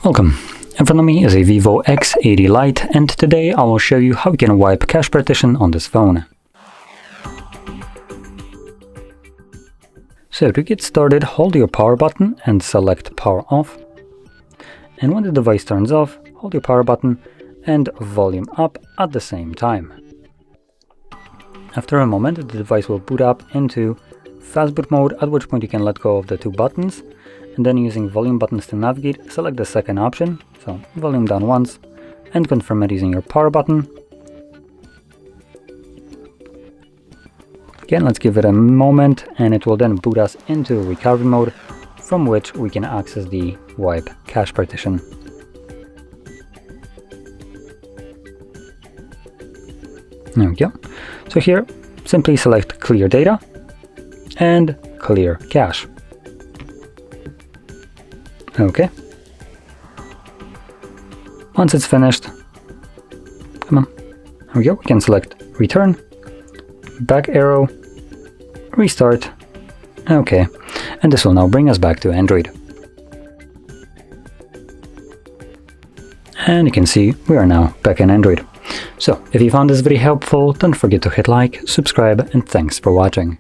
Welcome. In front of me is a Vivo X80 Lite, and today I will show you how you can wipe cache partition on this phone. So to get started, hold your power button and select power off. And when the device turns off, hold your power button and volume up at the same time. After a moment, the device will boot up into fast boot mode, at which point you can let go of the two buttons, and then using volume buttons to navigate, select the second option, so volume down once, and confirm it using your power button. Again, let's give it a moment, and it will then boot us into recovery mode, from which we can access the wipe cache partition. There we go. So here, simply select clear data and clear cache. Okay. Once it's finished, come on, there we go, we can select return, back arrow, restart, okay, and this will now bring us back to Android. And you can see we are now back in Android. So, if you found this video helpful, don't forget to hit like, subscribe, and thanks for watching.